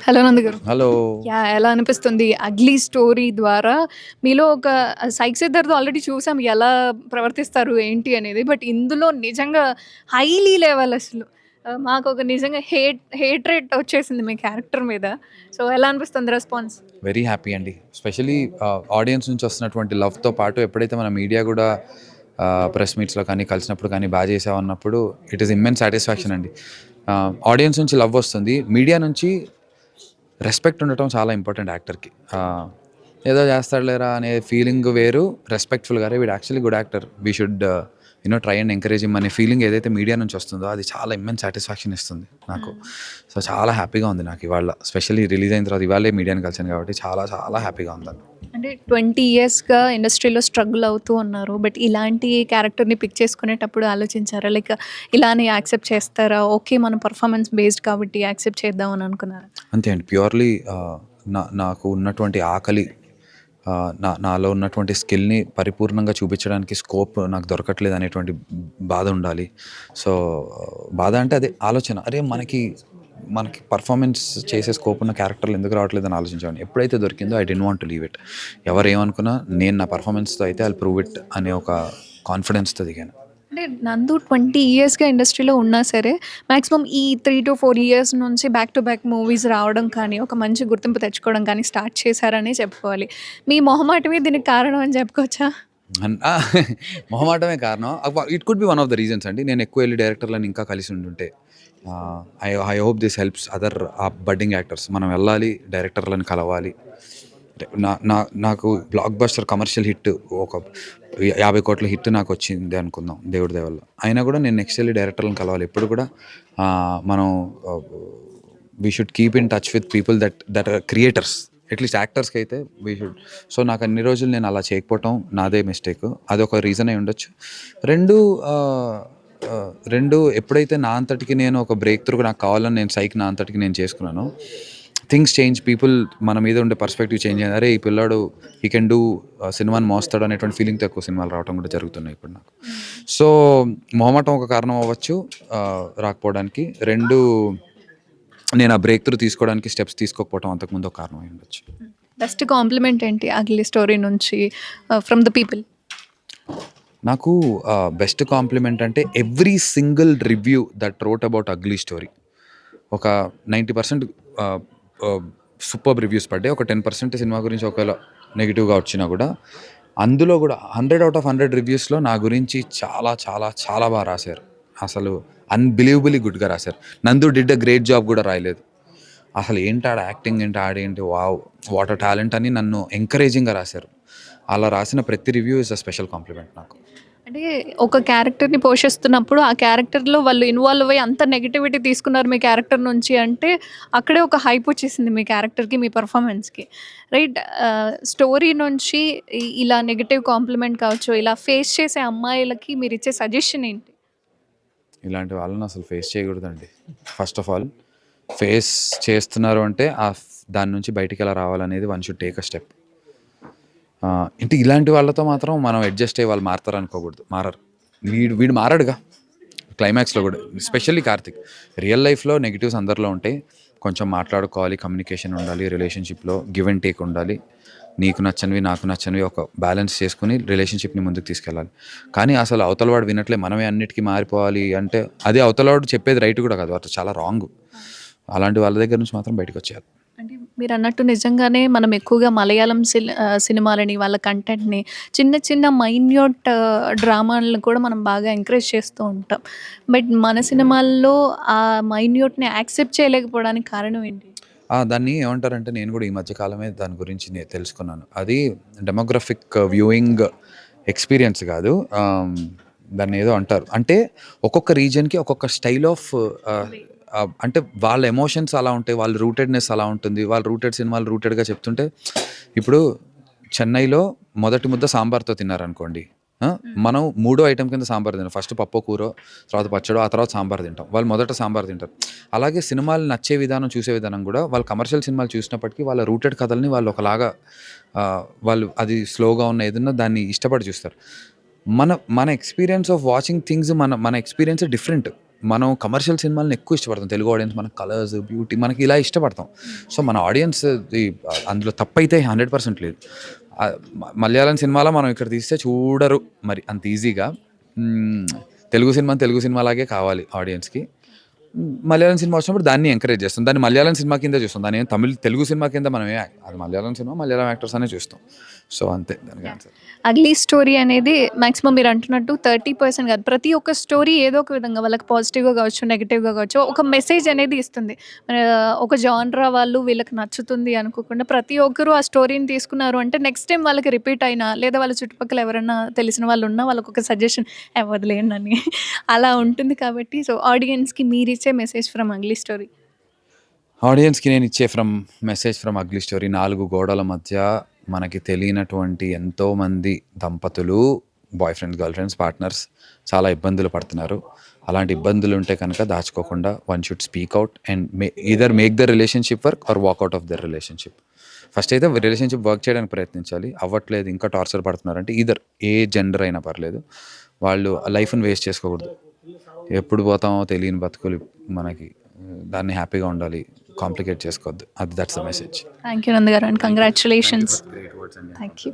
Hello నందు గారు. Hello. ఎలా అనిపిస్తుంది 'అగ్లీ స్టోరీ' ద్వారా మీలో ఒక సైక్ సిద్ధార్థ్ ఆల్రెడీ చూసాం ఎలా ప్రవర్తిస్తారు ఏంటి అనేది. బట్ ఇందులో నిజంగా హైలీ లెవెల్ అసలు. మాకొక నిజంగా హేట్రేట్ వచ్చేసింది మీ క్యారెక్టర్ మీద. సో, ఎలా అనిపిస్తుంది రెస్పాన్స్? వెరీ హ్యాపీ అండి. స్పెషల్లీ ఆడియన్స్ నుంచి వస్తున్నటువంటి లవ్తో పాటు ఎప్పుడైతే మన మీడియా కూడా ప్రెస్ మీట్స్లో కానీ కలిసినప్పుడు కానీ బాగా చేసామన్నప్పుడు ఇట్ ఈస్ ఇమ్మెన్స్ సాటిస్ఫాక్షన్ అండి. ఆడియన్స్ నుంచి లవ్ వస్తుంది, మీడియా నుంచి రెస్పెక్ట్ ఉండటం చాలా ఇంపార్టెంట్ యాక్టర్కి. ఏదో చేస్తాడులేరా అనే ఫీలింగ్ వేరు, రెస్పెక్ట్ఫుల్గానే వీడు actually good actor, we should try and encourage him అనే ఫీలింగ్ ఏదైతే మీడియా నుంచి వస్తుందో అది చాలా ఇమ్మెన్స్ సాటిస్ఫాక్షన్ ఇస్తుంది నాకు. సో చాలా హ్యాపీగా ఉంది నాకు ఇవాళ, స్పెషల్లీ రిలీజ్ అయిన తర్వాత ఇవాళే మీడియాని కలిసాను కాబట్టి చాలా చాలా హ్యాపీగా ఉందని. అంటే 20 ఇయర్స్‌గా ఇండస్ట్రీలో స్ట్రగుల్ అవుతూ ఉన్నారు. బట్ ఇలాంటి క్యారెక్టర్‌ని పిక్ చేసుకునేటప్పుడు ఆలోచించారా? లైక్ ఇలానే యాక్సెప్ట్ చేస్తారా? ఓకే. మన పర్ఫార్మెన్స్ బేస్డ్ కాబట్టి యాక్సెప్ట్ చేద్దాం అని అనుకున్నారా? అంతే అండి, ప్యూర్లీ నాకు ఉన్నటువంటి ఆకలి, నాలో ఉన్నటువంటి స్కిల్ని పరిపూర్ణంగా చూపించడానికి స్కోప్ నాకు దొరకట్లేదు అనేటువంటి బాధ ఉండాలి. సో బాధ అంటే అదే ఆలోచన, అరే మనకి పర్ఫార్మెన్స్ చేసే స్కోప్ ఉన్న క్యారెక్టర్లు ఎందుకు రావట్లేదు అని ఆలోచించాను. ఎప్పుడైతే దొరికిందో I don't want to leave it. ఎవరు ఏమనుకున్నా నేను నా పర్ఫార్మెన్స్తో అయితే ఐ ప్రూవ్ ఇట్ అనే ఒక కాన్ఫిడెన్స్తో దిగాను. అంటే నందు 20 ఇయర్స్‌గా ఇండస్ట్రీలో ఉన్నా సరే, మాక్సిమం ఈ 3-4 ఇయర్స్ నుంచి బ్యాక్ టు బ్యాక్ మూవీస్ రావడం కానీ, ఒక మంచి గుర్తింపు తెచ్చుకోవడం కానీ స్టార్ట్ చేశారనే చెప్పుకోవాలి. మీ మొహమాటమే దీనికి కారణం అని చెప్పుకోవచ్చా? మొహమాటమే కారణం. It could be one of the reasons అండి. నేను ఎక్కువ వెళ్ళి డైరెక్టర్లను ఇంకా కలిసి ఉండుంటే, I hope this helps other budding actors. మనం వెళ్ళాలి, డైరెక్టర్లను కలవాలి. నాకు బ్లాక్ బస్టర్ కమర్షియల్ హిట్ ఒక 50 కోట్ల హిట్ నాకు వచ్చింది అనుకుందాం దేవుడి దయ వల్ల. అయినా కూడా నేను నెక్స్ట్ వెళ్ళి డైరెక్టర్లను కలవాలి. ఎప్పుడు కూడా మనం we should keep in touch with people that are creators. At least యాక్టర్స్కి అయితే వీ షుడ్. సో నాకు అన్ని రోజులు నేను అలా చేయకపోవటం నాదే మిస్టేక్, అదొక రీజన్ అయి ఉండొచ్చు. రెండు ఎప్పుడైతే నా అంతటికి నేను ఒక బ్రేక్ త్రూ నాకు కావాలని నేను నా అంతటికి నేను చేసుకున్నాను, థింగ్స్ చేంజ్, పీపుల్ మన మీద ఉండే పర్స్పెక్టివ్ చేంజ్ అయ్యింది. అరే ఈ పిల్లాడు హీ కెన్ డూ, సినిమాని మోస్తాడు అనేటువంటి ఫీలింగ్తో ఎక్కువ సినిమాలు రావడం కూడా జరుగుతున్నాయి ఇప్పుడు నాకు. సో మొహమాటం ఒక కారణం అవ్వచ్చు రాకపోవడానికి. నేను ఆ బ్రేక్ త్రూ తీసుకోవడానికి స్టెప్స్ తీసుకోకపోవడం అంతకుముందు ఒక కారణం అయి ఉండొచ్చు. బెస్ట్ కాంప్లిమెంట్ ఏంటి అగ్లీ స్టోరీ నుంచి ఫ్రమ్ ద పీపుల్? నాకు బెస్ట్ కాంప్లిమెంట్ అంటే every single review that wrote about ugly story, ఒక 90% సూపర్ రివ్యూస్ పడ్డాయి. ఒక 10% సినిమా గురించి ఒకవేళ నెగిటివ్గా వచ్చినా కూడా, అందులో కూడా 100 out of 100 రివ్యూస్లో నా గురించి చాలా చాలా చాలా బాగా రాశారు. అసలు అన్బిలీవబుల్లీ గుడ్గా రాశారు. నందు డిడ్ అ గ్రేట్ జాబ్ కూడా రాయలేదు. అసలు ఏంటి ఆడ యాక్టింగ్ ఏంటి, ఆడేంటి, వావ్ వాట్ అ టాలెంట్ అని నన్ను ఎంకరేజింగ్గా రాశారు. అలా రాసిన ప్రతి review is a special compliment నాకు. అంటే ఒక క్యారెక్టర్‌ని పోషిస్తున్నప్పుడు ఆ క్యారెక్టర్‌లో వాళ్ళు ఇన్వాల్వ్ అయ్యి అంత నెగటివిటీ తీసుకున్నారు మీ క్యారెక్టర్ నుంచి అంటే, అక్కడే ఒక హైప్ వచ్చేసింది మీ క్యారెక్టర్‌కి, మీ పర్ఫార్మెన్స్‌కి. రైట్. స్టోరీ నుంచి ఇలా నెగెటివ్ కాంప్లిమెంట్ కావచ్చు, ఇలా ఫేస్ చేసే అమ్మాయిలకి మీరిచ్చే సజెషన్ ఏంటి? ఇలాంటి వాళ్ళని అసలు ఫేస్ చేయకూడదండి. ఫస్ట్ ఆఫ్ ఆల్ ఫేస్ చేస్తున్నారు అంటే దాని నుంచి బయటికి ఎలా రావాలనేది one should take a step. అంటే ఇలాంటి వాళ్ళతో మాత్రం మనం అడ్జస్ట్ అయ్యి వాళ్ళు మారుతారు అనుకోకూడదు. మారరు. వీడు మారాడుగా క్లైమాక్స్లో కూడా, ఎస్పెషల్లీ కార్తిక్. రియల్ లైఫ్లో నెగిటివ్స్ అందరిలో ఉంటాయి. కొంచెం మాట్లాడుకోవాలి, కమ్యూనికేషన్ ఉండాలి, రిలేషన్షిప్లో గివ్ అండ్ టేక్ ఉండాలి. నీకు నచ్చనివి నాకు నచ్చనివి ఒక బ్యాలెన్స్ చేసుకుని రిలేషన్షిప్ని ముందుకు తీసుకెళ్ళాలి. కానీ అసలు అవతలవాడు వినట్లే, మనమే అన్నిటికీ మారిపోవాలి అంటే అది అవతలవాడు చెప్పేది రైట్ కూడా కాదు, అది చాలా రాంగ్. అలాంటి వాళ్ళ దగ్గర నుంచి మాత్రం బయటకు వచ్చేయాలి. అంటే మీరన్నట్టు నిజంగానే మనం ఎక్కువగా మలయాళం సినిమాలని, వాళ్ళ కంటెంట్‌ని చిన్న చిన్న మైన్యూట్ డ్రామాలను కూడా మనం బాగా ఎంకరేజ్ చేస్తూ ఉంటాం. బట్ మన సినిమాల్లో ఆ మైన్యూట్‌ని యాక్సెప్ట్ చేయలేకపోవడానికి కారణం ఏంటి? దాన్ని ఏమంటారంటే, నేను కూడా ఈ మధ్య కాలమే దాని గురించి తెలుసుకున్నాను. అది డెమోగ్రఫిక్ వ్యూయింగ్ ఎక్స్పీరియన్స్ కాదు, దాన్ని ఏదో అంటారు. అంటే ఒక్కొక్క రీజియన్కి ఒక్కొక్క స్టైల్ ఆఫ్, అంటే వాళ్ళ ఎమోషన్స్ అలా ఉంటాయి, వాళ్ళ రూటెడ్నెస్ అలా ఉంటుంది. వాళ్ళ రూటెడ్ సినిమాలు రూటెడ్గా చెప్తుంటే, ఇప్పుడు చెన్నైలో మొదటి ముద్ద సాంబార్తో తిన్నారనుకోండి, మనం 3వ ఐటెం కింద సాంబార్ తింటాం. ఫస్ట్ పప్పు కూర, తర్వాత పచ్చడో, ఆ తర్వాత సాంబార్ తింటాం. వాళ్ళు మొదట సాంబార్ తింటారు. అలాగే సినిమాలు నచ్చే విధానం, చూసే విధానం కూడా, వాళ్ళు కమర్షియల్ సినిమాలు చూసినప్పటికీ వాళ్ళ రూటెడ్ కథల్ని వాళ్ళు ఒకలాగా, వాళ్ళు అది స్లోగా ఉన్న ఏదన్నా దాన్ని ఇష్టపడి చూస్తారు. మన ఎక్స్పీరియన్స్ ఆఫ్ వాచింగ్ థింగ్స్, మన ఎక్స్పీరియన్స్ డిఫరెంట్. మనం కమర్షియల్ సినిమాలను ఎక్కువ ఇష్టపడతాం. తెలుగు ఆడియన్స్ మనకు కలర్స్, బ్యూటీ మనకి ఇలా ఇష్టపడతాం. సో, మన ఆడియన్స్ అందులో తప్పైతే 100% లేదు. మలయాళం సినిమాలో మనం ఇక్కడ తీస్తే చూడరు మరి అంత ఈజీగా. తెలుగు సినిమాలాగే కావాలి ఆడియన్స్‌కి. మలయాళం సినిమా వచ్చినప్పుడు దాన్ని ఎంకరేజ్ చేస్తాం. దాన్ని మలయాళం సినిమా కింద చూస్తాం. దాన్ని తెలుగు సినిమా కింద మనం అది మలయాళం సినిమా, మలయాళం యాక్టర్స్ అనే చూస్తాం. సో, అంతే దానికి ఆన్సర్. అగ్లీ స్టోరీ అనేది మాక్సిమం మీరు అంటున్నట్టు 30% కాదు, ప్రతి ఒక్క స్టోరీ ఏదో ఒక విధంగా వాళ్ళకి పాజిటివ్గా కావచ్చు, నెగిటివ్గా కావచ్చు, ఒక మెసేజ్ అనేది ఇస్తుంది. ఒక జాన్రా వాళ్ళు వీళ్ళకి నచ్చుతుంది అనుకోకుండా ప్రతి ఒక్కరు ఆ స్టోరీని తీసుకున్నారు అంటే నెక్స్ట్ టైం వాళ్ళకి రిపీట్ అయినా, లేదా వాళ్ళ చుట్టుపక్కల ఎవరైనా తెలిసిన వాళ్ళు ఉన్నా వాళ్ళకి ఒక సజెషన్ వదిలేయండి అని అలా ఉంటుంది. కాబట్టి సో ఆడియన్స్కి మీరు ఇచ్చే మెసేజ్ ఫ్రమ్ అగ్లీ స్టోరీ. ఆడియన్స్‌కి నేను ఇచ్చే మెసేజ్ ఫ్రమ్ అగ్లీ స్టోరీ, 4 గోడల మధ్య మనకి తెలియనటువంటి ఎంతోమంది దంపతులు, boyfriends, girlfriends, partners చాలా ఇబ్బందులు పడుతున్నారు. అలాంటి ఇబ్బందులు ఉంటే కనుక దాచుకోకుండా one should speak out and either make the relationship work or walk out of their relationship. First అయితే రిలేషన్షిప్ వర్క్ చేయడానికి ప్రయత్నించాలి. అవ్వట్లేదు, ఇంకా టార్చర్ పడుతున్నారంటే ఈదర్ ఏ జెండర్ అయినా పర్లేదు, వాళ్ళు లైఫ్ని వేస్ట్ చేసుకోకూడదు. ఎప్పుడు పోతామో తెలియని బతుకులు మనకి, దాన్ని హ్యాపీగా ఉండాలి, కాంప్లికేట్ చేసుకోవద్దు. That's the message. Thank you నందగారు అండ్ కంగ్రాచులేషన్స్. Thank you.